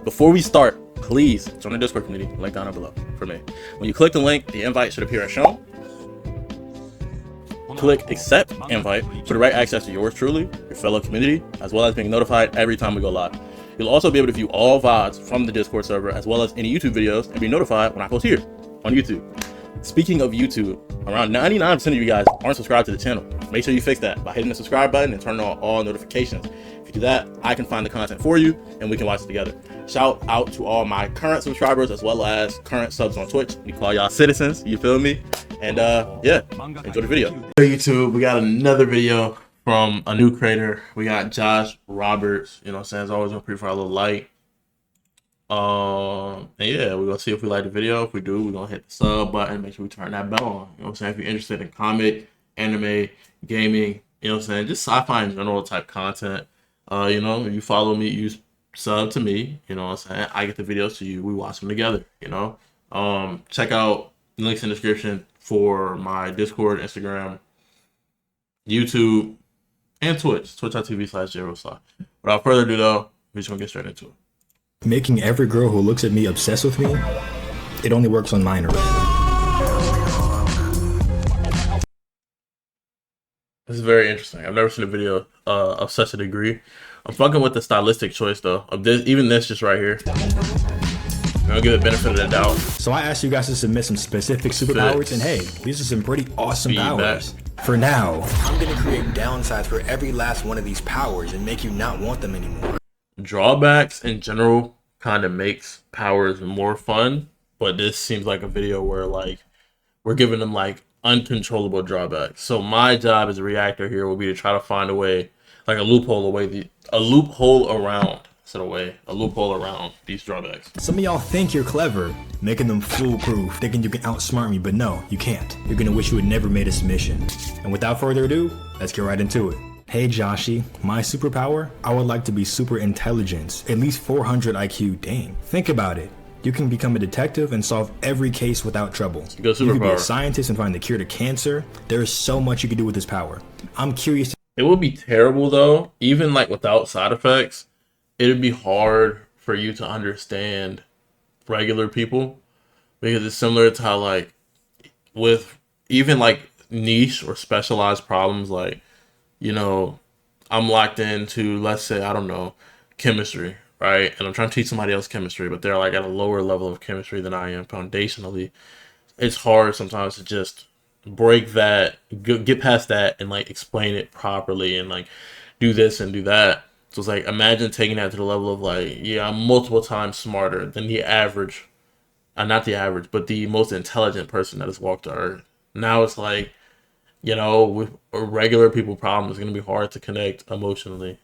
Before we start, please join the Discord community, link down below for me. When you click the link, the invite should appear as shown. Click accept invite for direct access to yours truly, your fellow community, as well as being notified every time we go live. You'll also be able to view all VODs from the Discord server, as well as any YouTube videos, and be notified when I post here on YouTube. Speaking of YouTube, around 99% of you guys aren't subscribed to the channel. Make sure you fix that by hitting the subscribe button and turning on all notifications. If you do that, I can find the content for you and we can watch it together. Shout out to all my current subscribers as well as current subs on Twitch. We call y'all citizens, you feel me? And yeah, enjoy the video. Hey YouTube, we got another video from a new creator. We got Josh Roberts, you know what I'm saying? As always, we'll for a little light. And yeah, we're gonna see if we like the video. If we do, we're gonna hit the sub button, make sure we turn that bell on. You know what I'm saying? If you're interested in comic, anime, gaming, you know what I'm saying, just sci-fi in general type content. You know, if you follow me, you sub to me, you know what I'm saying? I get the videos to you, we watch them together, you know. Check out the links in the description for my Discord, Instagram, YouTube, and Twitch. Twitch.tv/JRoSci. Without further ado though, we're just gonna get straight into it. Making every girl who looks at me obsessed with me, it only works on minor. This is very interesting. I've never seen a video of such a degree. I'm fucking with the stylistic choice though. Of this, even this just right here. I'll give it the benefit of the doubt. So I asked you guys to submit some specific superpowers, and hey, these are some pretty awesome powers. For now, I'm gonna create downsides for every last one of these powers and make you not want them anymore. Drawbacks in general kind of makes powers more fun, but this seems like a video where like we're giving them like uncontrollable drawbacks. So my job as a reactor here will be to try to find a way, like a loophole around these drawbacks. Some of y'all think you're clever, making them foolproof, thinking you can outsmart me, but no, you can't. You're gonna wish you had never made a submission. And without further ado, let's get right into it. Hey Joshy, my superpower? I would like to be super intelligent, at least 400 IQ, dang. Think about it. You can become a detective and solve every case without trouble. You can be a scientist and find the cure to cancer. There is so much you can do with this power. I'm curious. It would be terrible though, even like without side effects, it would be hard for you to understand regular people, because it's similar to how like with even like niche or specialized problems, like, you know, I'm locked into, let's say, I don't know, chemistry, right? And I'm trying to teach somebody else chemistry, but they're like at a lower level of chemistry than I am foundationally. It's hard sometimes to just break that, get past that and like explain it properly and like do this and do that. So it's like, imagine taking that to the level of like, yeah, I'm multiple times smarter than the average, not the average, but the most intelligent person that has walked the earth. Now it's like, you know, with regular people problems, it's going to be hard to connect emotionally.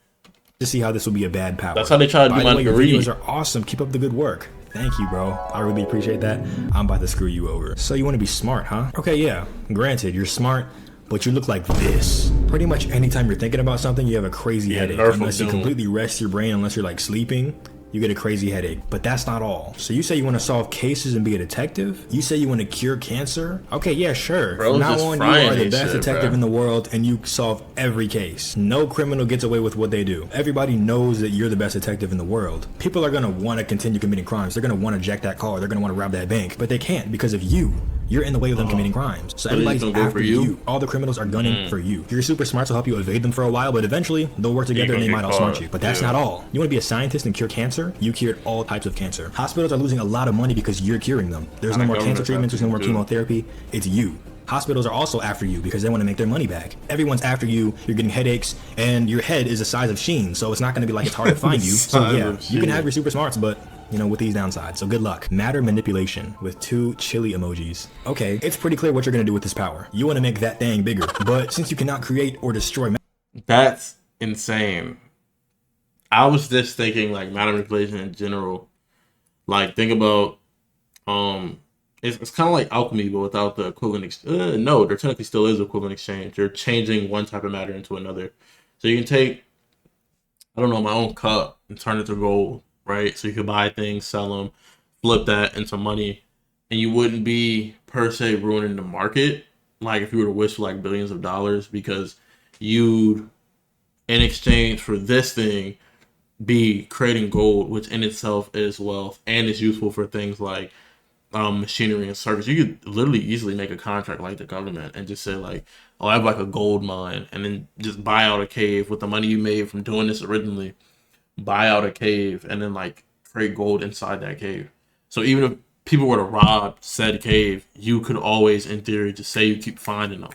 To see how this will be a bad power. That's how they try to do my your videos are awesome. Keep up the good work. Thank you, bro. I really appreciate that. I'm about to screw you over. So you want to be smart, huh? Okay, yeah. Granted, you're smart, but you look like this. Pretty much anytime you're thinking about something, you have a crazy headache. Unless you completely rest your brain, unless you're like sleeping, you get a crazy headache. But that's not all. So you say you want to solve cases and be a detective? You say you want to cure cancer? Okay, yeah, sure. From now on, you are the best detective in the world and you solve every case. No criminal gets away with what they do. Everybody knows that you're the best detective in the world. People are going to want to continue committing crimes. They're going to want to jack that car. They're going to want to rob that bank. But they can't because of you. You're in the way of them committing crimes. So everybody's after you. All the criminals are gunning for you. You're super smart, so help you evade them for a while, but eventually they'll work together and they might outsmart you. But that's not all. You want to be a scientist and cure cancer? You cured all types of cancer. Hospitals are losing a lot of money because you're curing them. There's no more cancer treatments, there's no more chemotherapy. It's you. Hospitals are also after you because they want to make their money back. Everyone's after you, you're getting headaches, and your head is the size of Sheen, so it's not going to be like it's hard to find you. So yeah, you can have your super smarts, but you know, with these downsides. So good luck. Matter manipulation with 2 chili emojis. Okay, it's pretty clear what you're gonna do with this power. You wanna make that thing bigger, but since you cannot create or destroy that's insane. I was just thinking like matter manipulation in general. Like think about, it's kind of like alchemy, but without the equivalent, no, there technically still is equivalent exchange. You're changing one type of matter into another. So you can take, I don't know, my own cup and turn it to gold. Right, so you could buy things, sell them, flip that into money, and you wouldn't be per se ruining the market. Like if you were to wish for like billions of dollars, because you'd, in exchange for this thing, be creating gold, which in itself is wealth and is useful for things like machinery and service. You could literally easily make a contract like the government and just say like, "Oh, I have like a gold mine," and then just buy out a cave with the money you made from doing this originally. Buy out a cave and then like create gold inside that cave. So even if people were to rob said cave, you could always, in theory, just say you keep finding them.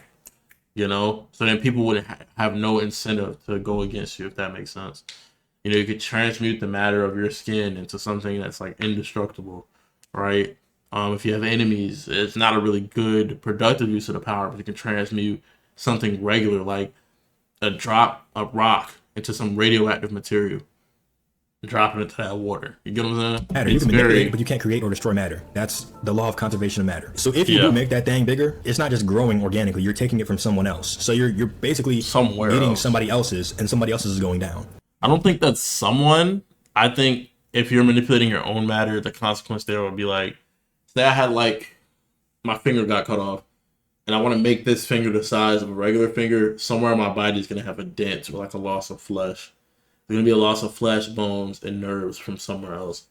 So then people wouldn't have no incentive to go against you, if that makes sense. You could transmute the matter of your skin into something that's like indestructible, right? If you have enemies, it's not a really good productive use of the power, but you can transmute something regular like a rock into some radioactive material, drop it into that water. You get what I'm saying? Matter. You can manipulate it, but you can't create or destroy matter. That's the law of conservation of matter. So if you do make that thing bigger, it's not just growing organically. You're taking it from someone else. So you're basically getting somebody else's, and somebody else's is going down. I don't think that's someone. I think if you're manipulating your own matter, the consequence there would be like, say I had like my finger got cut off, and I want to make this finger the size of a regular finger. Somewhere in my body is gonna have a dent or like a loss of flesh. There's gonna be a loss of flesh, bones, and nerves from somewhere else.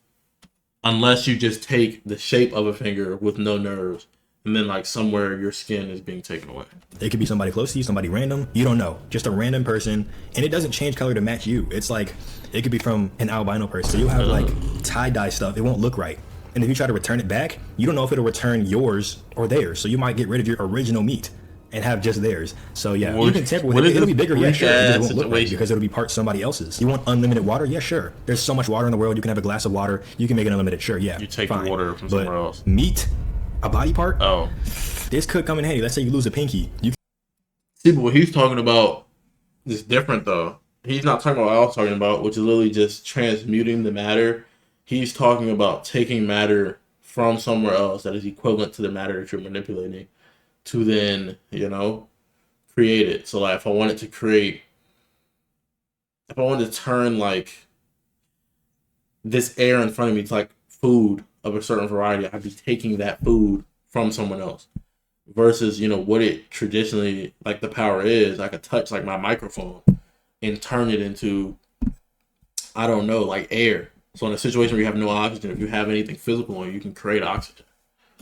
Unless you just take the shape of a finger with no nerves, and then like somewhere your skin is being taken away. It could be somebody close to you, somebody random. You don't know. Just a random person, and it doesn't change color to match you. It's like it could be from an albino person. So you'll have like tie-dye stuff. It won't look right. And if you try to return it back, you don't know if it'll return yours or theirs. So you might get rid of your original meat and have just theirs. So yeah, you can tamper with it. It'll be bigger, yeah, sure. It just won't look right because it'll be part somebody else's. You want unlimited water? Yeah, sure. There's so much water in the world. You can have a glass of water. You can make it unlimited. Sure, yeah. You take the water from somewhere else. Meat, a body part. Oh, this could come in handy. Let's say you lose a pinky. See, but what he's talking about is different though. He's not talking about what I was talking about, which is literally just transmuting the matter. He's talking about taking matter from somewhere else that is equivalent to the matter that you're manipulating to then, create it. So like if I wanted to turn like this air in front of me to like food of a certain variety, I'd be taking that food from someone else. Versus, what it traditionally, like the power is, I could touch like my microphone and turn it into, I don't know, like air. So in a situation where you have no oxygen, if you have anything physical, you can create oxygen.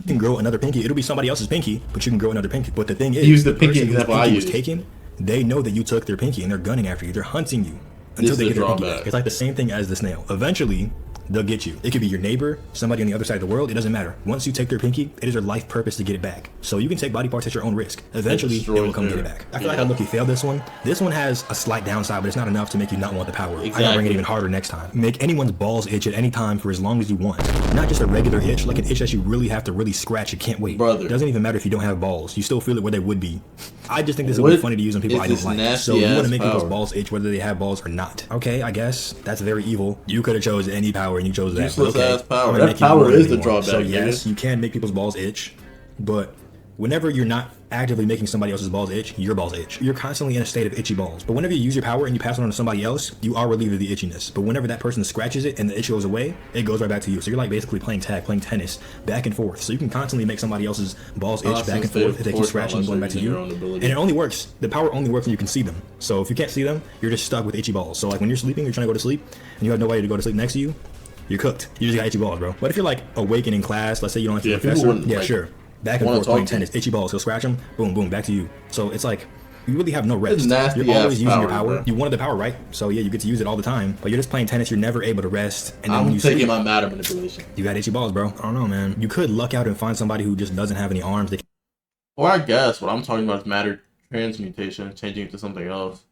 You can grow another pinky. It'll be somebody else's pinky, but you can grow another pinky. But the thing is, use the pinky example I used. Taken, they know that you took their pinky and they're gunning after you. They're hunting you until they get their pinky back. It's like the same thing as the snail. Eventually, they'll get you. It could be your neighbor, somebody on the other side of the world. It doesn't matter. Once you take their pinky, it is their life purpose to get it back. So you can take body parts at your own risk. Eventually, it will come get it back. I feel like I look, you failed this one. This one has a slight downside, but it's not enough to make you not want the power. Exactly. I gotta bring it even harder next time. Make anyone's balls itch at any time for as long as you want. Not just a regular itch, like an itch that you really have to really scratch. You can't wait. Brother. It doesn't even matter if you don't have balls. You still feel it where they would be. I just think this would be funny to use on people I don't like. So you want to make people's balls itch whether they have balls or not. Okay, I guess that's very evil. You could have chose any power and you chose that. Okay. Power. That power is the drawback. So yes, you can make people's balls itch, but whenever you're not actively making somebody else's balls itch, your balls itch. You're constantly in a state of itchy balls. But whenever you use your power and you pass it on to somebody else, you are relieved of the itchiness. But whenever that person scratches it and the itch goes away, it goes right back to you. So you're like basically playing tag, playing tennis, back and forth. So you can constantly make somebody else's balls itch back and forth if they keep scratching and going back to you. And it only works. The power only works when you can see them. So if you can't see them, you're just stuck with itchy balls. So like when you're sleeping, you're trying to go to sleep, and you have nobody to go to sleep next to you, you're cooked. You just got itchy balls, bro. But if you're like awakened in class, let's say you don't like your professor, yeah, sure. Back and forth playing tennis, itchy balls, he'll scratch them, boom, boom, back to you. So it's like, you really have no rest. You're always using your power. Bro. You wanted the power, right? So yeah, you get to use it all the time. But you're just playing tennis, you're never able to rest. And then when you taking my matter manipulation. You got itchy balls, bro. I don't know, man. You could luck out and find somebody who just doesn't have any arms. Or I guess what I'm talking about is matter transmutation, changing it to something else.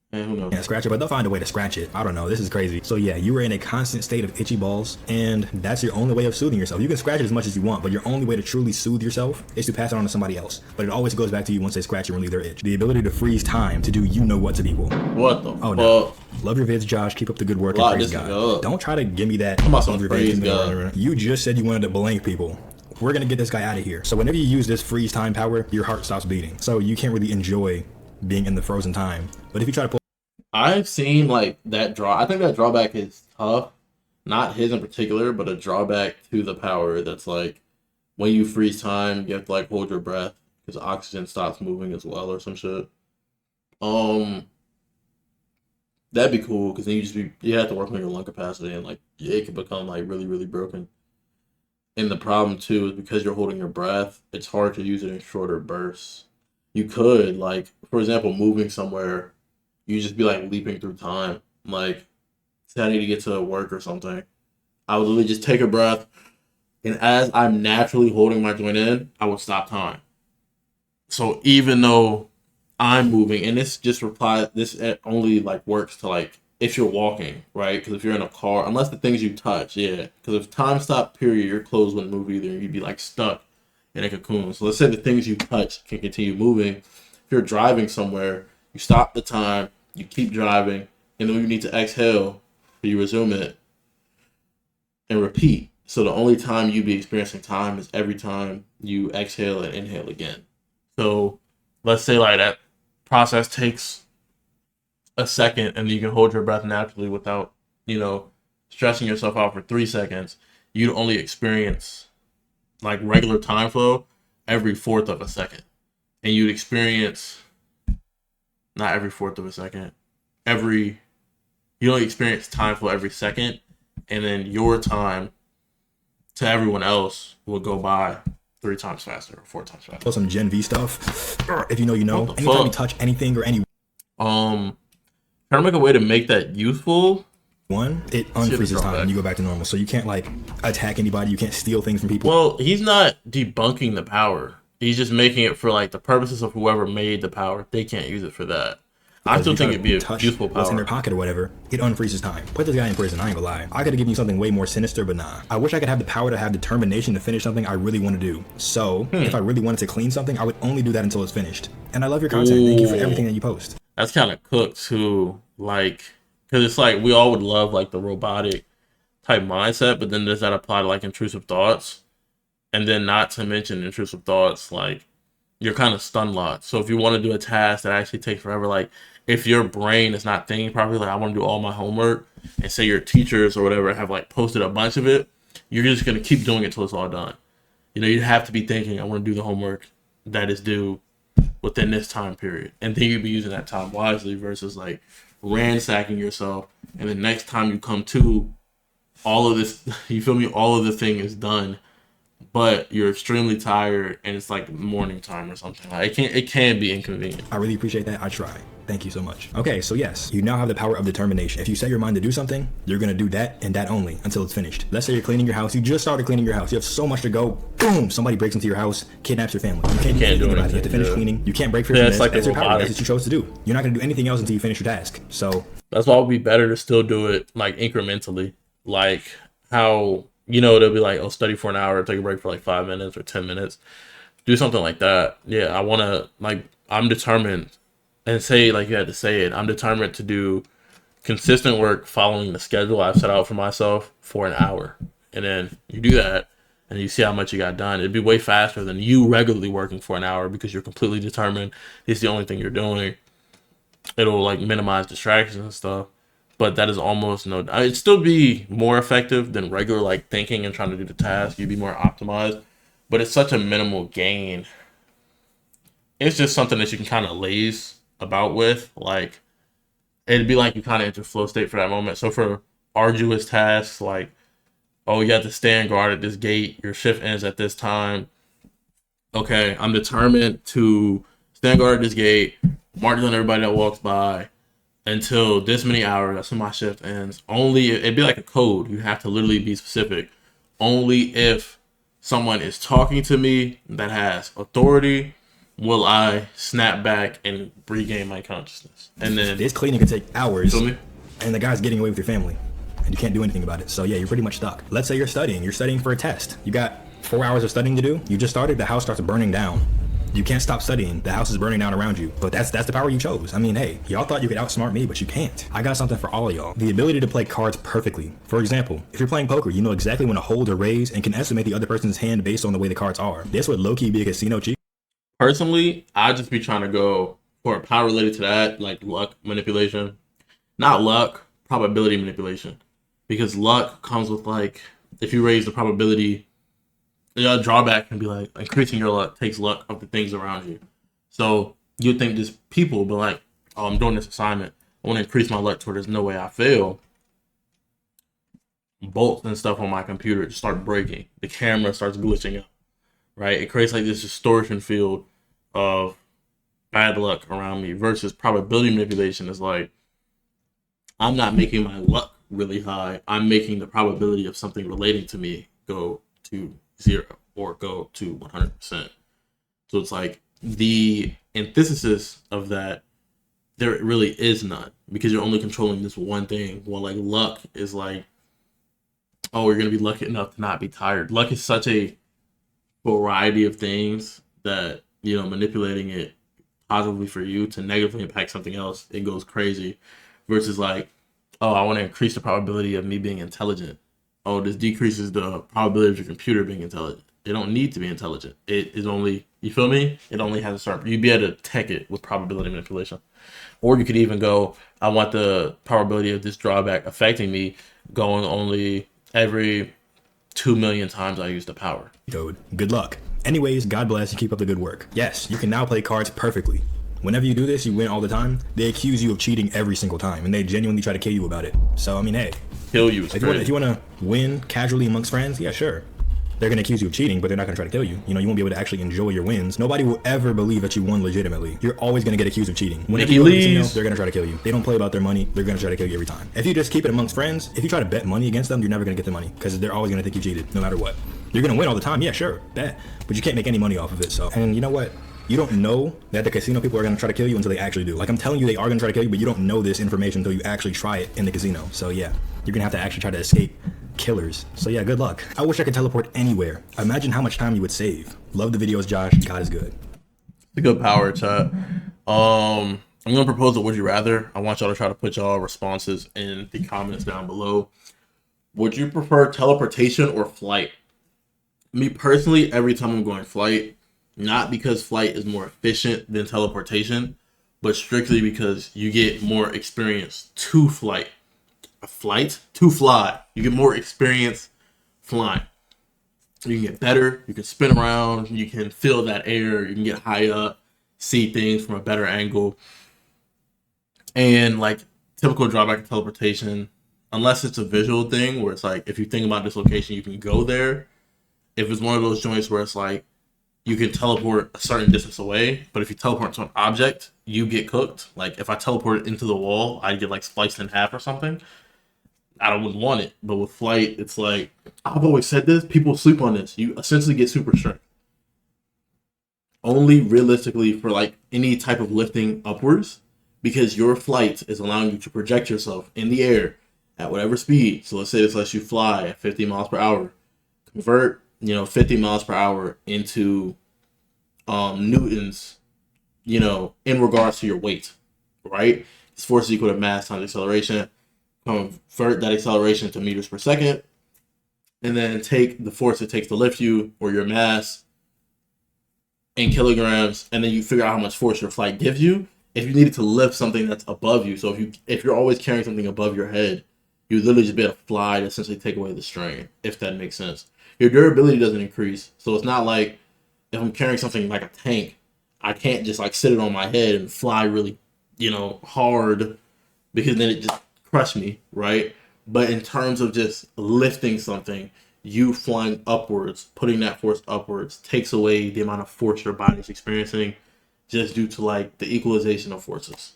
And who knows? Yeah, scratch it, but they'll find a way to scratch it. I don't know. This is crazy. So yeah, you were in a constant state of itchy balls, and that's your only way of soothing yourself. You can scratch it as much as you want, but your only way to truly soothe yourself is to pass it on to somebody else. But it always goes back to you once they scratch and relieve their itch. The ability to freeze time to do you know what to people. What the Oh no. Love your vids, Josh. Keep up the good work and praise God. Don't try to give me that. Come on, some praise God. You just said you wanted to blank people. We're gonna get this guy out of here. So whenever you use this freeze time power, your heart stops beating. So you can't really enjoy being in the frozen time. But if you try to pull I've seen like that draw. I think that drawback is tough. Not his in particular, but a drawback to the power that's like when you freeze time, you have to like hold your breath because oxygen stops moving as well or some shit. That'd be cool because then you have to work on your lung capacity and like it could become like really really broken. And the problem too is because you're holding your breath, it's hard to use it in shorter bursts. You could like, for example, moving somewhere, you just be like leaping through time. Like, say I need to get to work or something. I would literally just take a breath, and as I'm naturally holding my joint in, I would stop time. So even though I'm moving, and this only like works to like if you're walking, right? Because if you're in a car, unless the things you touch, yeah. Because if time stopped, period, your clothes wouldn't move either. You'd be like stuck in a cocoon. So let's say the things you touch can continue moving. If you're driving somewhere, you stop the time, you keep driving, and then you need to exhale, you resume it and repeat. So the only time you'd be experiencing time is every time you exhale and inhale again. So let's say like that process takes a second and you can hold your breath naturally without, you know, stressing yourself out for 3 seconds. You'd only experience like regular time flow every fourth of a second. And you'd experience not every fourth of a second, every you only experience time flow every second, and then your time to everyone else will go by 3 times faster or 4 times faster. Some Gen V stuff. If you know, you know. What the Anytime you fuck? touch anything or anyone, Trying to make a way to make that useful. it See the unfreezes time drawback. and you go back to normal. So you can't like attack anybody. You can't steal things from people. Well, he's not debunking the power. He's just making it for like the purposes of whoever made the power. They can't use it for that. I Because still if you think try it'd be to a touch useful what's in their power. pocket or whatever, it unfreezes time. Put this guy in prison. I ain't gonna lie. I could have given you something way more sinister, but nah. I wish I could have the power to have determination to finish something I really want to do. So if I really wanted to clean something, I would only do that until it's finished. And I love your content. Thank you for everything that you post. That's kind of cooked too. Like, because it's like we all would love like the robotic type mindset, but then does that apply to like intrusive thoughts? And then not to mention intrusive thoughts, like you're kind of stun locked. So if you want to do a task that actually takes forever, like if your brain is not thinking properly, like I want to do all my homework, and say your teachers or whatever have like posted a bunch of it, you're just gonna keep doing it till it's all done. You know, you have to be thinking, I want to do the homework that is due within this time period, and then you'd be using that time wisely versus like ransacking yourself, and the next time you come to all of this, you feel me? All of the thing is done, but you're extremely tired and it's like morning time or something. Like it can be inconvenient. I really appreciate that. I try. Thank you so much. Okay, so yes, you now have the power of determination. If you set your mind to do something, you're gonna do that and that only until it's finished. Let's say you're cleaning your house. You just started cleaning your house. You have so much to go. Boom! Somebody breaks into your house, kidnaps your family. You can't do anything about it. You have to finish cleaning. You can't break free Yeah, from it's this. like That's the your power. robotic. That's what you chose to do. You're not gonna do anything else until you finish your task. So That's why it would be better to still do it like incrementally. Like how, you know, they'll be like, oh, study for an hour, take a break for like 5 minutes or 10 minutes. Do something like that. Yeah, I wanna like I'm determined and say like you had to say it. I'm determined to do consistent work following the schedule I've set out for myself for an hour. And then you do that and you see how much you got done. It'd be way faster than you regularly working for an hour because you're completely determined. It's the only thing you're doing. It'll like minimize distractions and stuff. But that is almost no. It'd still be more effective than regular like thinking and trying to do the task. You'd be more optimized, but it's such a minimal gain. It's just something that you can kind of laze about with. Like it'd be like you kind of enter flow state for that moment. So for arduous tasks like, oh, you have to stand guard at this gate. Your shift ends at this time. Okay, I'm determined to stand guard at this gate, march on everybody that walks by until this many hours. That's when my shift ends. Only it'd be like a code. You have to literally be specific. Only if someone is talking to me that has authority will I snap back and regain my consciousness. And then, this cleaning could take hours, feel me? and the guy's getting away with your family, and you can't do anything about it. So yeah, you're pretty much stuck. Let's say you're studying. You're studying for a test. You got 4 hours of studying to do. You just started. The house starts burning down. You can't stop studying. The house is burning down around you. But that's the power you chose. I mean, hey, y'all thought you could outsmart me, but you can't. I got something for all of y'all. The ability to play cards perfectly. For example, if you're playing poker, you know exactly when to hold or raise and can estimate the other person's hand based on the way the cards are. This would low-key be a casino cheat. Personally, I'd just be trying to go for a power related to that, like luck manipulation. Not luck, probability manipulation. Because luck comes with like, if you raise the probability, the drawback can be like increasing your luck takes luck of the things around you. So you'd think just people will be like, oh, I'm doing this assignment. I want to increase my luck to where there's no way I fail. Bolts and stuff on my computer just start breaking. The camera starts glitching up, right? It creates like this distortion field of bad luck around me versus probability manipulation is like, I'm not making my luck really high. I'm making the probability of something relating to me go to 0 or go to 100%. So it's like the antithesis of that, there really is none because you're only controlling this one thing. Well, like luck is like, oh, you're going to be lucky enough to not be tired. Luck is such a variety of things that, manipulating it positively for you to negatively impact something else, it goes crazy. Versus like, oh, I want to increase the probability of me being intelligent. Oh, this decreases the probability of your computer being intelligent. It don't need to be intelligent. It is only, you feel me? It only has a start. You'd be able to tech it with probability manipulation. Or you could even go, I want the probability of this drawback affecting me going only every 2 million times I use the power. Code. Good luck. Anyways, God bless and keep up the good work. Yes, you can now play cards perfectly. Whenever you do this, you win all the time. They accuse you of cheating every single time, and they genuinely try to kill you about it. So, I mean, hey. Kill you. If you want to win casually amongst friends, yeah, sure. They're going to accuse you of cheating, but they're not going to try to kill you. You won't be able to actually enjoy your wins. Nobody will ever believe that you won legitimately. You're always going to get accused of cheating. Whenever you go to the casino, they're going to try to kill you. They don't play about their money. They're going to try to kill you every time. If you just keep it amongst friends, if you try to bet money against them, you're never going to get the money because they're always going to think you cheated, no matter what. You're going to win all the time. Yeah, sure, bet. But you can't make any money off of it. So, and you know what? You don't know that the casino people are going to try to kill you until they actually do. Like, I'm telling you, they are going to try to kill you, but you don't know this information until you actually try it in the casino. So, yeah, you're going to have to actually try to escape killers. So, yeah, good luck. I wish I could teleport anywhere. Imagine how much time you would save. Love the videos, Josh. God is good. It's a good power, chat. I'm going to propose a would you rather. I want y'all to try to put y'all responses in the comments down below. Would you prefer teleportation or flight? Me personally, every time I'm going flight, not because flight is more efficient than teleportation, but strictly because you get more experience to flight. To fly. You get more experience flying. You can get better. You can spin around. You can feel that air. You can get high up, see things from a better angle. And like typical drawback of teleportation, unless it's a visual thing where it's like, if you think about this location, you can go there. If it's one of those joints where it's like, you can teleport a certain distance away, but if you teleport to an object, you get cooked. Like if I teleport into the wall, I get like spliced in half or something. I wouldn't want it. But with flight, it's like, I've always said this, people sleep on this. You essentially get super strength. Only realistically for like any type of lifting upwards, because your flight is allowing you to project yourself in the air at whatever speed. So let's say this lets you fly at 50 miles per hour. Convert 50 miles per hour into newtons, in regards to your weight, right? It's force equal to mass times acceleration. Convert that acceleration to meters per second, and then take the force it takes to lift you, or your mass, in kilograms, and then you figure out how much force your flight gives you. If you needed to lift something that's above you, so if you're always carrying something above your head, you literally just be able to fly to essentially take away the strain, if that makes sense. Your durability doesn't increase. So it's not like if I'm carrying something like a tank, I can't just like sit it on my head and fly really, hard, because then it just crush me, right? But in terms of just lifting something, you flying upwards, putting that force upwards, takes away the amount of force your body's experiencing just due to like the equalization of forces.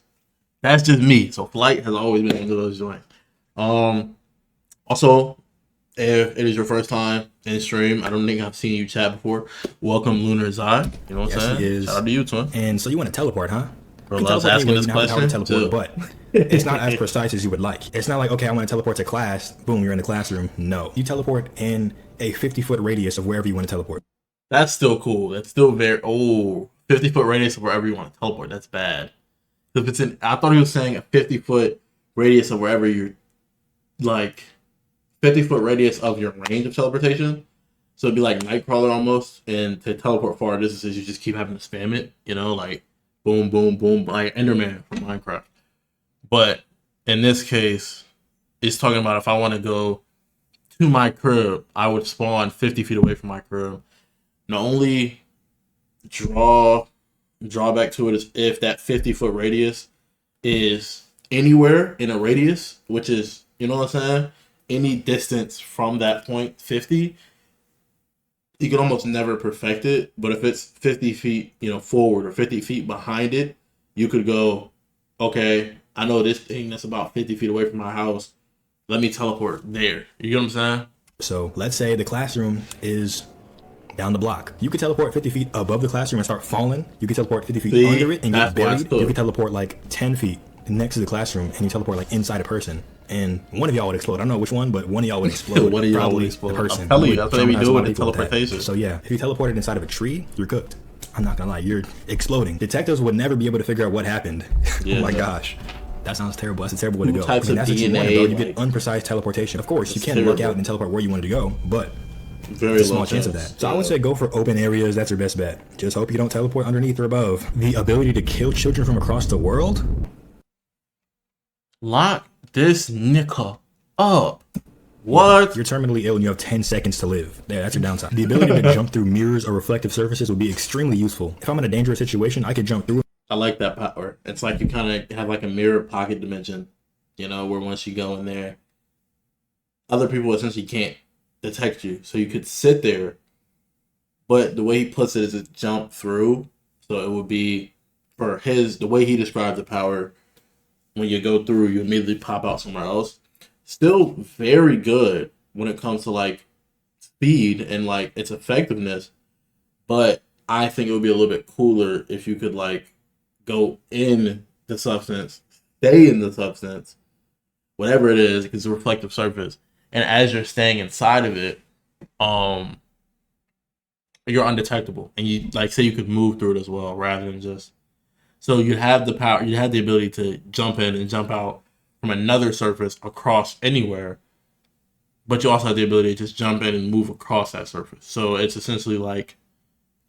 That's just me. So flight has always been one of those joints. Also, if it is your first time in stream, I don't think I've seen you chat before. Welcome, Lunar Zai. You know what I'm saying? He is. Shout out to you, twin. And so you want to teleport, huh? Bro, I was asking this question. But it's not as precise as you would like. It's not like, okay, I want to teleport to class. Boom, you're in the classroom. No. You teleport in a 50-foot radius of wherever you want to teleport. That's still cool. That's still very... 50-foot radius of wherever you want to teleport. That's bad. If it's I thought he was saying a 50-foot radius of wherever you're... Like... 50-foot radius of your range of teleportation. So it'd be like Nightcrawler almost. And to teleport far distances, you just keep having to spam it. Like boom, boom, boom. Like Enderman from Minecraft. But in this case, it's talking about if I want to go to my crib, I would spawn 50 feet away from my crib. The only drawback to it is if that 50-foot radius is anywhere in a radius, which is, you know what I'm saying? Any distance from that point, 50, you can almost never perfect it. But if it's 50 feet, forward or 50 feet behind it, you could go, okay, I know this thing that's about 50 feet away from my house. Let me teleport there. You get what I'm saying? So let's say the classroom is down the block. You could teleport 50 feet above the classroom and start falling. You could teleport 50 feet under it and get buried. You could teleport like 10 feet next to the classroom and you teleport like inside a person. And one of y'all would explode. I don't know which one, but one of y'all would explode. One of y'all would explode. The person. I'm telling you, that's what we do with the teleportation. So yeah, if you teleported inside of a tree, you're cooked. I'm not gonna lie, you're exploding. Detectives would never be able to figure out what happened. Yeah, oh my gosh. That sounds terrible. That's a terrible way to go. Types of that's DNA, what you want to go. You get unprecise teleportation. Of course, you can't look out and teleport where you wanted to go, but there's a small chance of that. So I would say go for open areas. That's your best bet. Just hope you don't teleport underneath or above. The ability to kill children from across the world? Lock this nigga up. What? You're terminally ill and you have 10 seconds to live. Yeah, that's your downside. The ability to jump through mirrors or reflective surfaces would be extremely useful. If I'm in a dangerous situation, I could jump through. I like that power. It's like you kind of have like a mirror pocket dimension, where once you go in there, other people essentially can't detect you. So you could sit there, but the way he puts it is to jump through. So it would be, for the way he described the power, when you go through, you immediately pop out somewhere else. Still very good when it comes to like speed and like its effectiveness, but I think it would be a little bit cooler if you could like go in the substance, stay in the substance, whatever it is, because it's a reflective surface, and as you're staying inside of it, you're undetectable, and you like say you could move through it as well, rather than just. So you have the power, you have the ability to jump in and jump out from another surface across anywhere, but you also have the ability to just jump in and move across that surface. So it's essentially like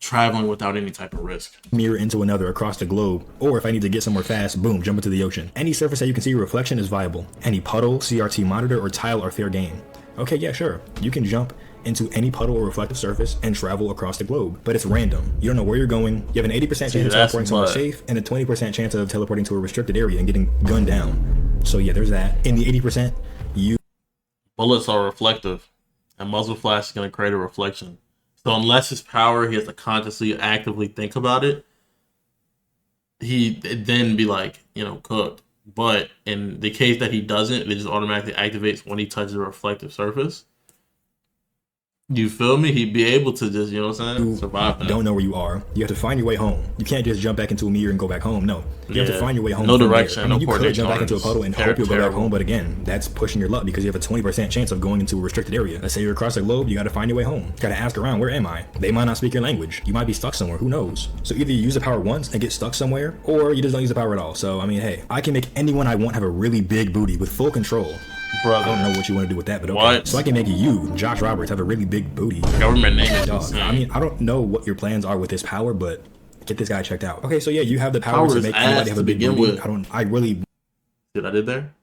traveling without any type of risk. Mirror into another across the globe, or if I need to get somewhere fast, boom, jump into the ocean. Any surface that you can see your reflection is viable. Any puddle, CRT monitor, or tile are fair game. Okay, yeah, sure. You can jump into any puddle or reflective surface and travel across the globe, but it's random. You don't know where you're going. You have an 80% chance of teleporting somewhere safe and a 20% chance of teleporting to a restricted area and getting gunned down. So yeah, there's that. In the 80%, bullets are reflective, and muzzle flash is going to create a reflection. So unless his power, he has to consciously, actively think about it, he'd then be like, cooked. But in the case that he doesn't, it just automatically activates when he touches a reflective surface. You feel me? He'd be able to just, survive that. Don't know where you are. You have to find your way home. You can't just jump back into a mirror and go back home. No. You have to find your way home. No direction. You could jump back into a puddle and hope you'll go back home, but again, that's pushing your luck because you have a 20% chance of going into a restricted area. Let's say you're across the globe, you got to find your way home. You got to ask around, where am I? They might not speak your language. You might be stuck somewhere. Who knows? So either you use the power once and get stuck somewhere, or you just don't use the power at all. So, hey, I can make anyone I want have a really big booty with full control. Brother. I don't know what you want to do with that, but okay. What? So I can make you, Josh Roberts, have a really big booty. Government name is dog. I don't know what your plans are with this power, but get this guy checked out. Okay, so yeah, you have the power to make anybody have a big booty. I did there?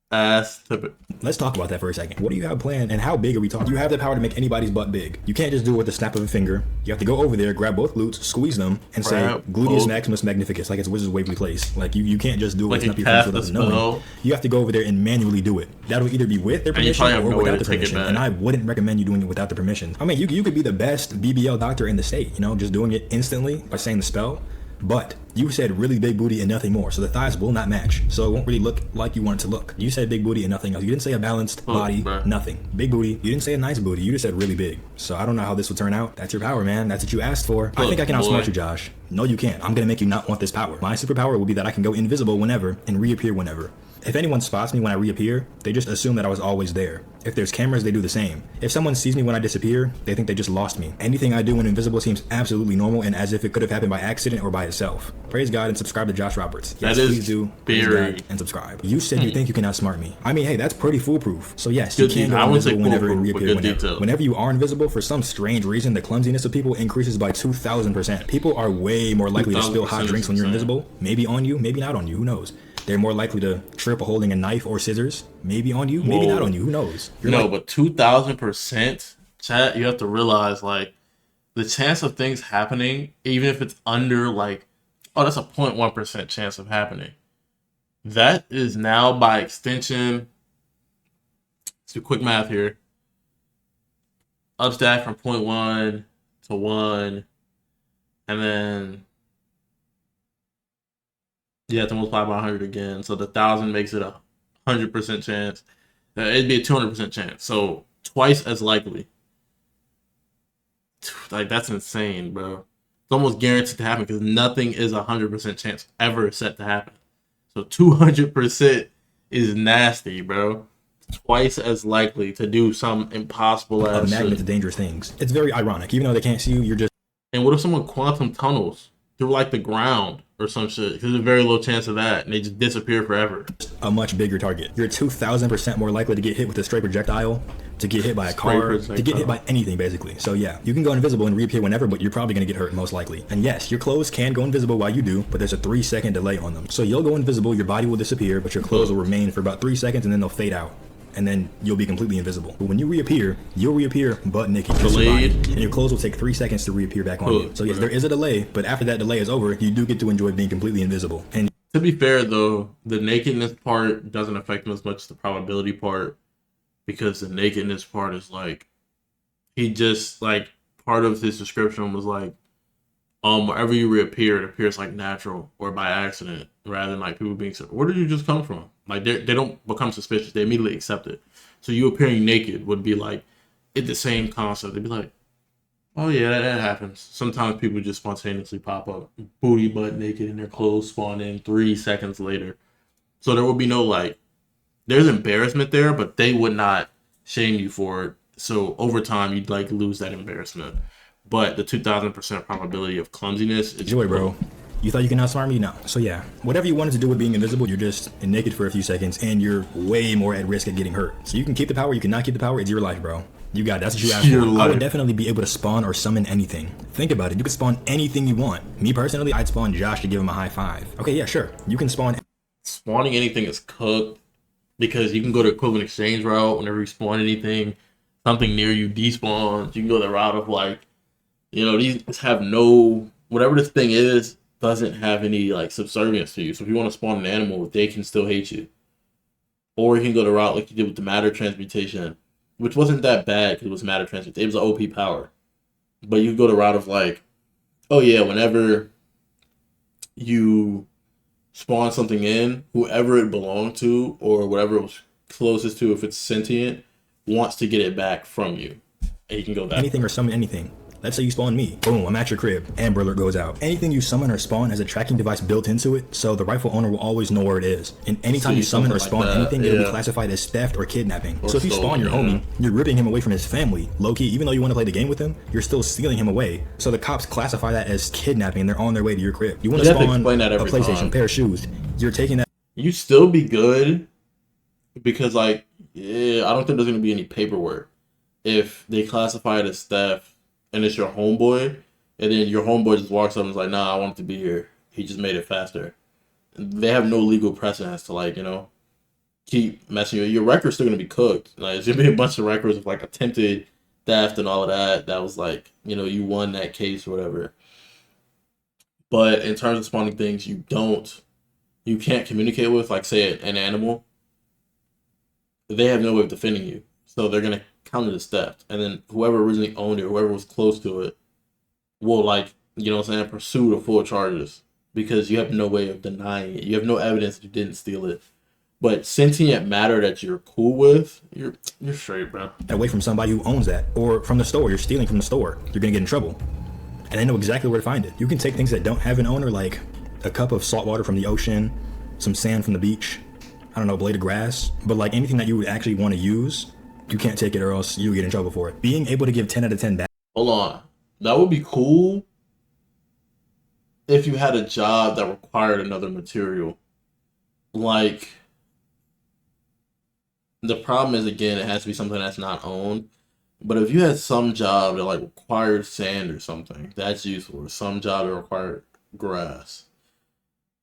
Let's talk about that for a second. What do you have planned and how big are we talking? You have the power to make anybody's butt big. You can't just do it with the snap of a finger. You have to go over there, grab both glutes, squeeze them, and say gluteus maximus magnificus, like it's Wizard's Waverly Place. Like you can't just do it with snap your fingers without knowing. You have to go over there and manually do it. That'll either be with their permission or without the permission. And I wouldn't recommend you doing it without the permission. You could be the best BBL doctor in the state, just doing it instantly by saying the spell. But you said really big booty and nothing more, so the thighs will not match. So it won't really look like you want it to look. You said big booty and nothing else. You didn't say a balanced body, nothing. Big booty. You didn't say a nice booty. You just said really big. So I don't know how this will turn out. That's your power, man. That's what you asked for. I think I can outsmart you, Josh. No, you can't. I'm gonna make you not want this power. My superpower will be that I can go invisible whenever and reappear whenever. If anyone spots me when I reappear, they just assume that I was always there. If there's cameras, they do the same. If someone sees me when I disappear, they think they just lost me. Anything I do when invisible seems absolutely normal and as if it could have happened by accident or by itself. Praise God and subscribe to Josh Roberts. Yes, please do. Praise God and subscribe. You said you think you can outsmart me. Hey, that's pretty foolproof. So yes, you can go invisible whenever and reappear whenever. Whenever you are invisible, for some strange reason, the clumsiness of people increases by 2,000%. People are way more likely to spill hot drinks when you're invisible. Maybe on you, maybe not on you. Who knows? They're more likely to trip holding a knife or scissors. Maybe on you, maybe not on you. Who knows? But 2,000%, chat, you have to realize, the chance of things happening, even if it's under, that's a 0.1% chance of happening. That is now by extension. Let's do quick math here. Upstack from point one to one, and then you have to multiply by 100 again. So the 1,000 makes it 100% chance. It'd be a 200% chance. So twice as likely. Like, that's insane, bro. It's almost guaranteed to happen because nothing is 100% chance ever set to happen. So 200% is nasty, bro. Twice as likely to do some impossible Of ass magnets shit. of dangerous things. It's very ironic. Even though they can't see you, you're just And what if someone quantum tunnels through like the ground or some shit? Because there's a very low chance of that, and they just disappear forever. a much bigger target. You're 2,000% more likely to get hit with a stray projectile, to get hit by a Stray car, to projectile. get hit by anything, basically. So yeah, you can go invisible and reappear whenever, but you're probably going to get hurt most likely. And yes, your clothes can go invisible while you do, but there's a 3-second delay on them. So you'll go invisible, your body will disappear, but your clothes will remain for about 3 seconds, and then they'll fade out. And then you'll be completely invisible. But when you reappear, you'll reappear butt naked, just your body, Delayed. and your clothes will take 3 seconds to reappear back on you. So yes, there is a delay, but after that delay is over, you do get to enjoy being completely invisible. And To be fair, though, the nakedness part doesn't affect him as much as the probability part, because the nakedness part is like, he just, like, part of his description was like, wherever you reappear, it appears like natural or by accident, rather than like people being, where did you just come from? Like, they don't become suspicious; they immediately accept it. So you appearing naked would be like, it's the same concept. They'd be like, oh yeah, that happens. Sometimes people just spontaneously pop up, booty butt naked, and their clothes spawn in 3 seconds later. So there would be no like, there's embarrassment there, but they would not shame you for it. So over time, you'd like lose that embarrassment. But the 2,000% probability of clumsiness is enjoy, bro. You thought you can outsmart me? No. So yeah, whatever you wanted to do with being invisible, you're just naked for a few seconds, and you're way more at risk of getting hurt. So you can keep the power, you cannot keep the power. It's your life, bro. You got it. That's what you asked Your for. I life. would definitely be able to spawn or summon anything. Think about it. You could spawn anything you want. Me personally, I'd spawn Josh to give him a high five. Okay, yeah, sure. You can spawn. Spawning anything is cooked because you can go to equivalent exchange route whenever you spawn anything. Something near you despawns. You can go the route of like, these have no, whatever this thing is doesn't have any like subservience to you. So if you want to spawn an animal, they can still hate you. Or you can go the route like you did with the matter transmutation, which wasn't that bad because it was matter transmutation. It was an OP power. But you go the route of like, oh yeah, whenever you spawn something in, whoever it belonged to or whatever it was closest to, if it's sentient, wants to get it back from you. And you can go that Anything or summon anything. Let's say you spawn me. Boom, I'm at your crib. Amber alert goes out. Anything you summon or spawn has a tracking device built into it, so the rightful owner will always know where it is. And anytime So you summon or something like spawn that, anything, it'll be yeah. classified as theft or kidnapping. Or So if you spawn stolen, your homie, you're ripping him away from his family. Low-key, even though you want to play the game with him, you're still stealing him away. So the cops classify that as kidnapping, and they're on their way to your crib. You want You to have to spawn explain that a every PlayStation, time. pair of shoes. You're taking that You still be good because like, yeah, I don't think there's gonna be any paperwork if they classify it as theft and it's your homeboy, and then your homeboy just walks up and is like, nah, I want it to be here. He just made it faster. They have no legal precedence to like, keep messing with you. Your record's still gonna be cooked. Like, there's gonna be a bunch of records of like attempted theft and all of that. That was like, you won that case or whatever. But in terms of spawning things you can't communicate with, like say an animal, they have no way of defending you. So they're gonna count it as theft. And then whoever originally owned it, whoever was close to it, will like, what I'm saying, pursue the full charges. Because you have no way of denying it. You have no evidence that you didn't steal it. But sentient matter that you're cool with, you're straight, bro. away from somebody who owns that, or from the store. You're stealing from the store. You're gonna get in trouble. And they know exactly where to find it. You can take things that don't have an owner, like a cup of salt water from the ocean, some sand from the beach, I don't know, a blade of grass, but like anything that you would actually want to use, you can't take it or else you get in trouble for it. Being able to give 10 out of 10 back. Hold on. That would be cool if you had a job that required another material. Like, the problem is, again, it has to be something that's not owned. But if you had some job that like required sand or something, that's useful. Or some job that required grass.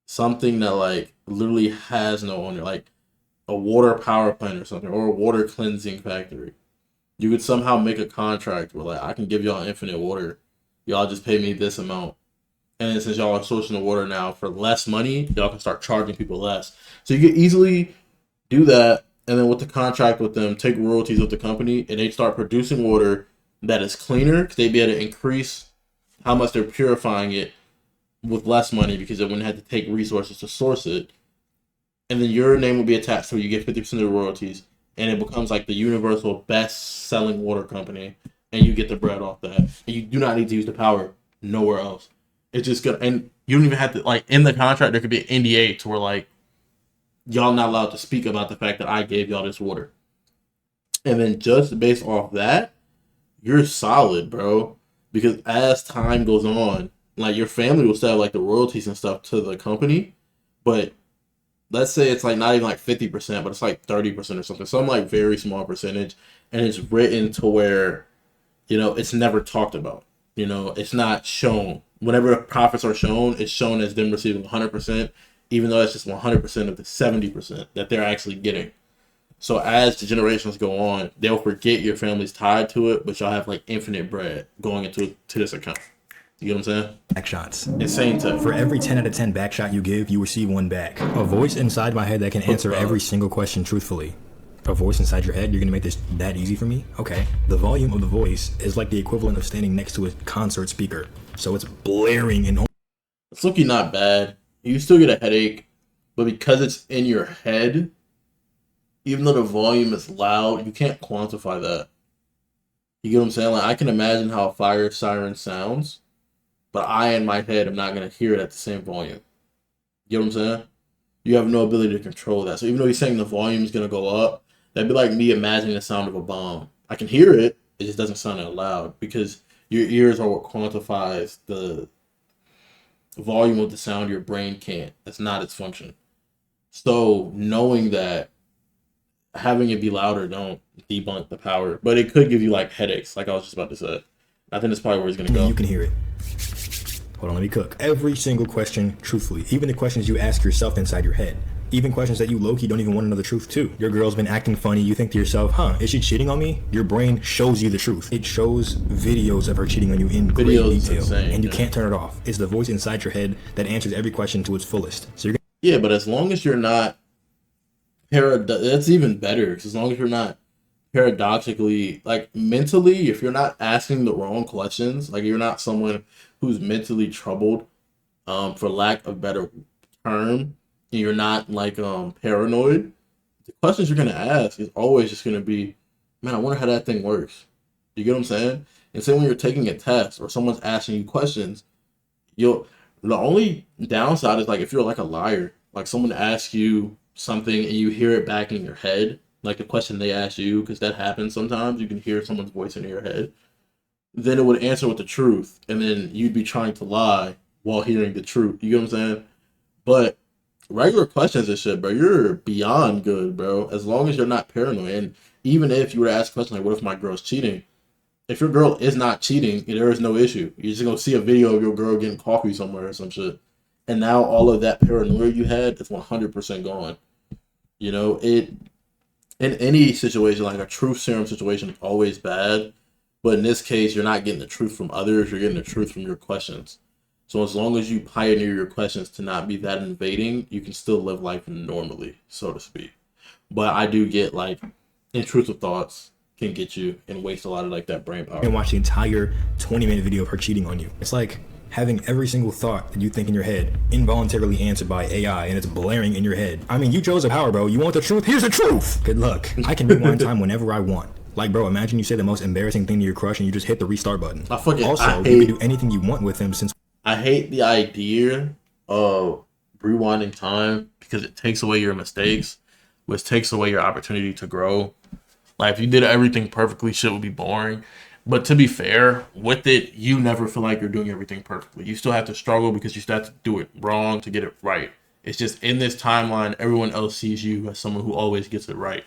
Something that like literally has no owner, like a water power plant or something, or a water cleansing factory. You could somehow make a contract where like I can give y'all infinite water. Y'all just pay me this amount. And then since y'all are sourcing the water now for less money, y'all can start charging people less. So you can easily do that, and then with the contract with them, take royalties with the company, and they start producing water that is cleaner, because they'd be able to increase how much they're purifying it with less money, because they wouldn't have to take resources to source it. And then your name will be attached to it. You get 50% of the royalties, and it becomes like the universal best selling water company, and you get the bread off that. And you do not need to use the power nowhere else. It's just gonna, and you don't even have to, like, in the contract there could be an NDA to where like y'all not allowed to speak about the fact that I gave y'all this water. And then just based off that, you're solid, bro. Because as time goes on, like your family will still have like the royalties and stuff to the company, but let's say it's like not even like 50%, but it's like 30% or something. Some like very small percentage, and it's written to where, it's never talked about. It's not shown. Whenever profits are shown, it's shown as them receiving 100%, even though it's just 100% of the 70% that they're actually getting. So as the generations go on, they'll forget your family's tied to it, but y'all have like infinite bread going into this account. You get what I'm saying? Back shots. Insane tech. For every 10 out of 10 back shot you give, you receive one back. A voice inside my head that can answer every single question truthfully. A voice inside your head? You're gonna make this that easy for me? Okay. The volume of the voice is like the equivalent of standing next to a concert speaker. So it's blaring and it's looking not bad. You still get a headache, but because it's in your head, even though the volume is loud, you can't quantify that. You get what I'm saying? Like, I can imagine how a fire siren sounds, but I, in my head, am not going to hear it at the same volume. You know what I'm saying? You have no ability to control that. So even though he's saying the volume is going to go up, that'd be like me imagining the sound of a bomb. I can hear it, it just doesn't sound that loud, because your ears are what quantifies the volume of the sound. Your brain can't. That's not its function. So knowing that, having it be louder don't debunk the power, but it could give you like headaches, like I was just about to say. I think that's probably where he's gonna go. You can hear it. Hold on, let me cook. Every single question, truthfully. Even the questions you ask yourself inside your head. Even questions that you low-key don't even want to know the truth to. Your girl's been acting funny. You think to yourself, is she cheating on me? Your brain shows you the truth. It shows videos of her cheating on you in great detail. Insane, and you can't turn it off. It's the voice inside your head that answers every question to its fullest. So you're yeah, but as long as you're not that's even better. Because as long as you're not paradoxically, like mentally, if you're not asking the wrong questions, like you're not someone who's mentally troubled, for lack of better term, and you're not like paranoid, the questions you're gonna ask is always just gonna be, man, I wonder how that thing works. You get what I'm saying? And say when you're taking a test or someone's asking you questions, the only downside is like if you're like a liar, like someone asks you something and you hear it back in your head, like the question they asked you, because that happens sometimes. You can hear someone's voice in your head. Then it would answer with the truth, and then you'd be trying to lie while hearing the truth. You get what I'm saying? But regular questions and shit, bro, you're beyond good, bro. As long as you're not paranoid. And even if you were to ask a question like, what if my girl's cheating? If your girl is not cheating, there is no issue. You're just gonna see a video of your girl getting coffee somewhere or some shit. And now all of that paranoia you had is 100% gone. It in any situation, like a truth serum situation, is always bad. But in this case, you're not getting the truth from others. You're getting the truth from your questions. So as long as you pioneer your questions to not be that invading, you can still live life normally, so to speak. But I do get like intrusive thoughts can get you and waste a lot of like that brain power. And watch the entire 20-minute video of her cheating on you. It's like having every single thought that you think in your head involuntarily answered by AI, and it's blaring in your head. I mean, you chose a power, bro. You want the truth? Here's the truth. Good luck. I can rewind time whenever I want. Like, bro, imagine you say the most embarrassing thing to your crush and you just hit the restart button. You can do anything you want with him. Since I hate the idea of rewinding time, because it takes away your mistakes, which takes away your opportunity to grow. Like, if you did everything perfectly, shit would be boring. But to be fair, with it, you never feel like you're doing everything perfectly. You still have to struggle because you still have to do it wrong to get it right. It's just in this timeline, everyone else sees you as someone who always gets it right.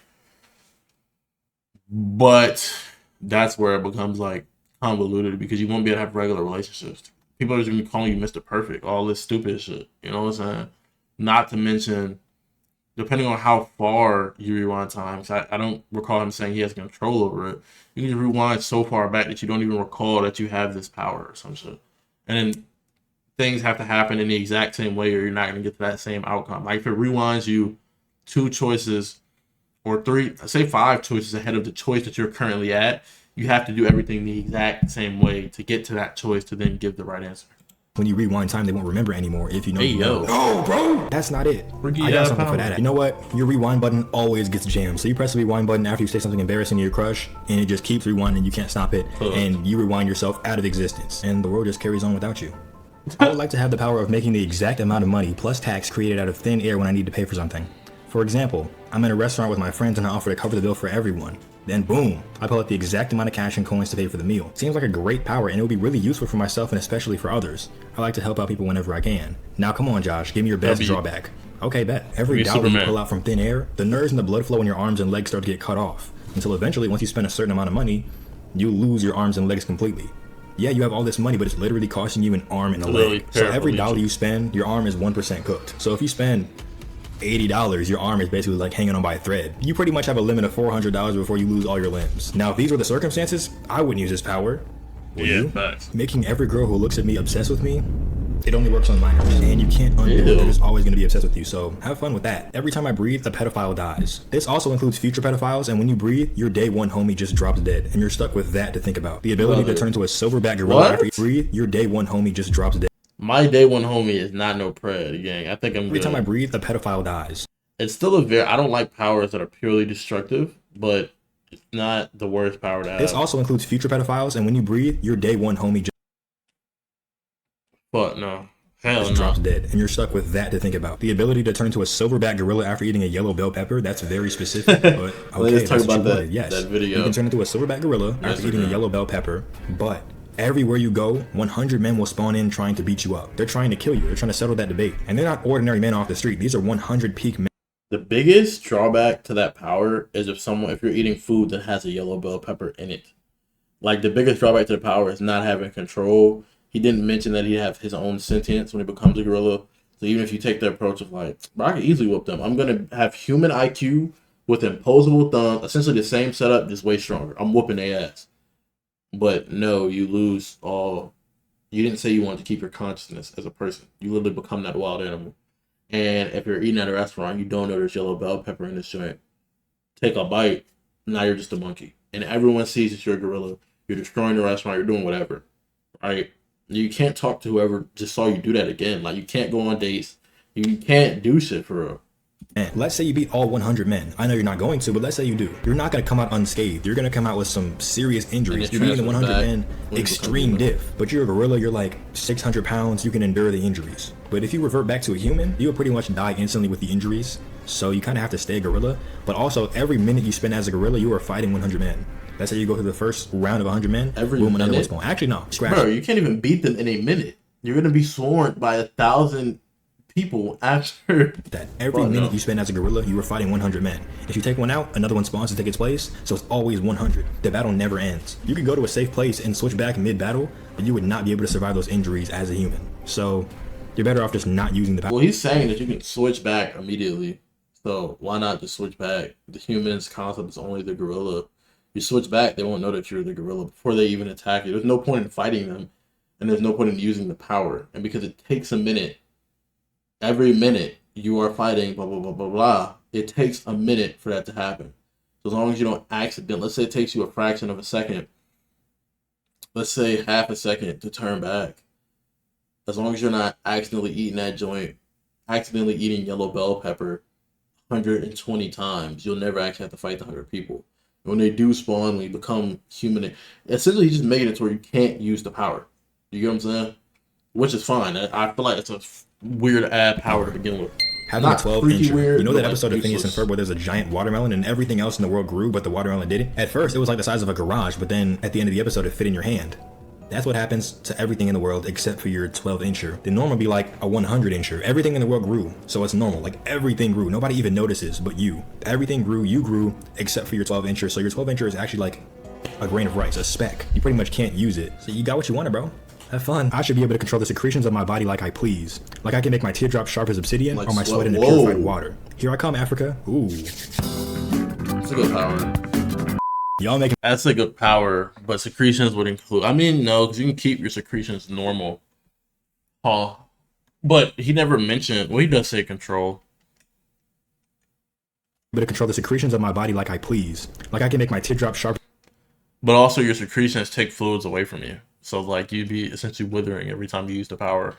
But that's where it becomes like convoluted, because you won't be able to have regular relationships. People are just going to be calling you Mr. Perfect, all this stupid shit. You know what I'm saying? Not to mention, depending on how far you rewind time, because I don't recall him saying he has control over it. You can just rewind so far back that you don't even recall that you have this power or some shit. And then things have to happen in the exact same way, or you're not going to get to that same outcome. Like if it rewinds you 2 choices or 3, say 5 choices ahead of the choice that you're currently at, you have to do everything the exact same way to get to that choice to then give the right answer. When you rewind time, they won't remember anymore if you know. Hey, you know. No, bro, that's not it. I got something for that. You know what? Your rewind button always gets jammed. So you press the rewind button after you say something embarrassing to your crush, and it just keeps rewinding. You can't stop it, and you rewind yourself out of existence, and the world just carries on without you. I would like to have the power of making the exact amount of money plus tax created out of thin air when I need to pay for something. For example, I'm in a restaurant with my friends and I offer to cover the bill for everyone. Then boom, I pull out the exact amount of cash and coins to pay for the meal. Seems like a great power and it would be really useful for myself and especially for others. I like to help out people whenever I can. Now come on Josh, give me your best drawback. Okay, bet. Every dollar you pull out from thin air, the nerves and the blood flow in your arms and legs start to get cut off. Until eventually, once you spend a certain amount of money, you lose your arms and legs completely. Yeah, you have all this money, but it's literally costing you an arm and a leg. So every dollar you spend, your arm is 1% cooked. So if you spend $80, your arm is basically like hanging on by a thread. You pretty much have a limit of $400 before you lose all your limbs. Now, if these were the circumstances, I wouldn't use this power. Would you? Facts. Making every girl who looks at me obsessed with me, it only works on minors, and you can't undo it. They're just always going to be obsessed with you, so have fun with that. Every time I breathe, a pedophile dies. This also includes future pedophiles, and when you breathe, your day one homie just drops dead, and you're stuck with that to think about. The ability to turn into a silverback gorilla after you breathe, your day one homie just drops dead. My day one homie is not no pred, gang. I think I'm Every time I breathe, a pedophile dies. It's still I don't like powers that are purely destructive, but it's not the worst power to have. This also includes future pedophiles, and when you breathe, your day one homie just drops dead, and you're stuck with that to think about. The ability to turn into a silverback gorilla after eating a yellow bell pepper, that's very specific, but okay, let's talk about that, yes. That video. You can turn into a silverback gorilla after eating a yellow bell pepper, but everywhere you go, 100 men will spawn in trying to beat you up. They're trying to kill you. They're trying to settle that debate. And they're not ordinary men off the street. These are 100 peak men. The biggest drawback to that power is if you're eating food that has a yellow bell pepper in it. Like, the biggest drawback to the power is not having control. He didn't mention that he'd have his own sentience when he becomes a gorilla. So even if you take the approach of like, bro, I can easily whoop them. I'm going to have human IQ with imposable thumb, essentially the same setup, just way stronger. I'm whooping their ass. But no, you lose all. You didn't say you wanted to keep your consciousness as a person. You literally become that wild animal. And if you're eating at a restaurant, you don't know there's yellow bell pepper in this joint. Take a bite, now you're just a monkey. And everyone sees that you're a gorilla. You're destroying the restaurant, you're doing whatever. Right? You can't talk to whoever just saw you do that again. Like, you can't go on dates. You can't do shit for real. And let's say you beat all 100 men. I know you're not going to, but let's say you do. You're not going to come out unscathed. You're going to come out with some serious injuries. You're beating the 100 men, extreme diff. But you're a gorilla, you're like 600 pounds, you can endure the injuries. But if you revert back to a human, you would pretty much die instantly with the injuries. So you kind of have to stay a gorilla. But also, every minute you spend as a gorilla, you are fighting 100 men. Let's say you go through the first round of 100 men, boom, another one's going. Actually, no. Scratch. Bro, you can't even beat them in a minute. You're going to be swarmed by 1,000 people after that. Every minute you spend as a gorilla, you are fighting 100 men. If you take one out, another one spawns to take its place, so it's always 100. The battle never ends. You can go to a safe place and switch back mid-battle, but you would not be able to survive those injuries as a human. So you're better off just not using the power. Well, he's saying that you can switch back immediately, so why not just switch back? The human's concept is only the gorilla. You switch back, they won't know that you're the gorilla before they even attack you. There's no point in fighting them, and there's no point in using the power. And because it takes a minute, every minute you are fighting, blah, blah, blah, blah, blah, it takes a minute for that to happen. So as long as you don't let's say it takes you a fraction of a second, let's say half a second to turn back. As long as you're not accidentally eating that joint, accidentally eating yellow bell pepper 120 times, you'll never actually have to fight the 100 people. When they do spawn, when you become human, essentially just making it to where you can't use the power. You get what I'm saying? Which is fine. I feel like it's a weird add power to begin with. Having a 12 incher. You know that episode of Phineas and Ferb where there's a giant watermelon and everything else in the world grew, but the watermelon didn't? At first, it was like the size of a garage, but then at the end of the episode, it fit in your hand. That's what happens to everything in the world except for your 12 incher. The norm would be like a 100 incher. Everything in the world grew, so it's normal. Like, everything grew. Nobody even notices but you. Everything grew, you grew, except for your 12 incher. So your 12 incher is actually like a grain of rice, a speck. You pretty much can't use it. So you got what you wanted, bro. Have fun. I should be able to control the secretions of my body like I please. Like I can make my teardrops sharp as obsidian, like, or my sweat into purified water. Here I come, Africa. Ooh. That's a good power. Y'all make That's a good power, but secretions would include. I mean, no, because you can keep your secretions normal. Paul. But he never mentioned. Well, he does say control. But to control the secretions of my body like I please. Like I can make my teardrop sharp. But also, your secretions take fluids away from you. So, like, you'd be essentially withering every time you use the power.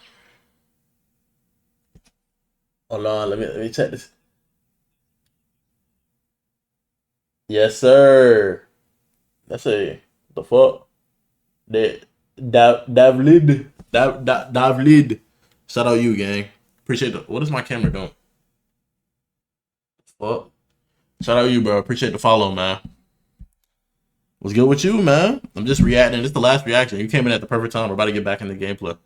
Hold on, let me check this. Yes, sir. Let's see. The fuck? That Davlid. Davlid. Shout out you, gang. Appreciate the. What is my camera doing? Fuck. Shout out you, bro. Appreciate the follow, man. What's good with you, man? I'm just reacting. This is the last reaction. You came in at the perfect time. We're about to get back into gameplay.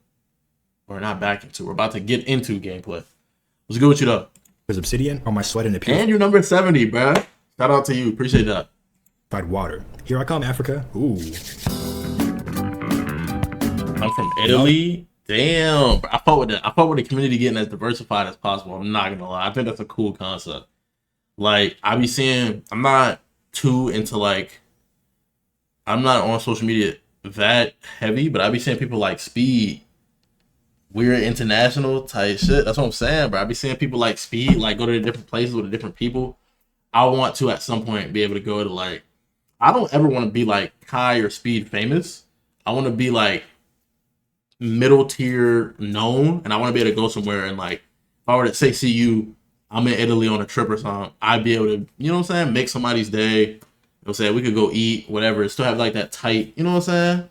Or not back into. We're about to get into gameplay. What's good with you, though? As obsidian or my sweat in the pure. And you're number 70, bro. Shout out to you. Appreciate that. Water. Here I come, Africa. Ooh. I'm from Italy. Damn. Bro. I fought with that. I fought with the community getting as diversified as possible. I'm not gonna lie. I think that's a cool concept. Like, I be seeing, I'm not too into like, I'm not on social media that heavy, but I be seeing people like Speed, weird international type shit. That's what I'm saying, bro. I be seeing people like Speed, like go to different places with different people. I want to at some point be able to go to like, I don't ever want to be like Kai or Speed famous. I want to be like middle tier known, and I want to be able to go somewhere and like, if I were to say see you, I'm in Italy on a trip or something, I'd be able to, you know what I'm saying, make somebody's day. You know what I'm saying? We could go eat, whatever. Still have like that tight, you know what I'm saying?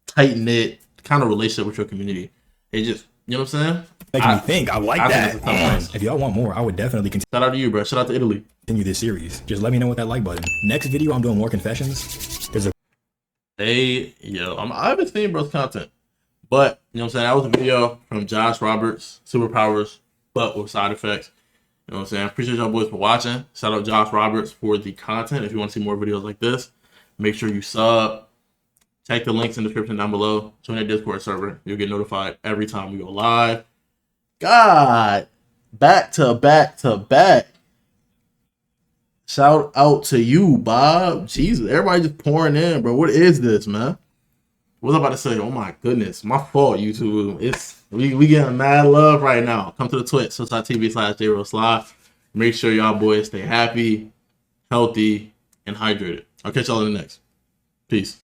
Tight knit kind of relationship with your community. It just, you know what I'm saying? Making me think. I like that. If y'all want more, I would definitely continue. Shout out to you, bro. Shout out to Italy. Continue this series. Just let me know with that like button. Next video, I'm doing more confessions. There's a Hey, yo, I haven't seen bro's content, but you know what I'm saying? That was a video from Josh Roberts, Superpowers, but with side effects. You know what I'm saying? Appreciate y'all boys for watching. Shout out Josh Roberts for the content. If you want to see more videos like this, make sure you sub. Check the links in the description down below. Join that Discord server. You'll get notified every time we go live. God, back to back to back. Shout out to you, Bob. Jesus, everybody just pouring in, bro. What is this, man? What was I about to say? Oh my goodness, my fault, YouTube. It's we getting mad love right now. Come to the Twitch, twitch.tv/JRoseLive. Make sure y'all boys stay happy, healthy, and hydrated. I'll catch y'all in the next. Peace.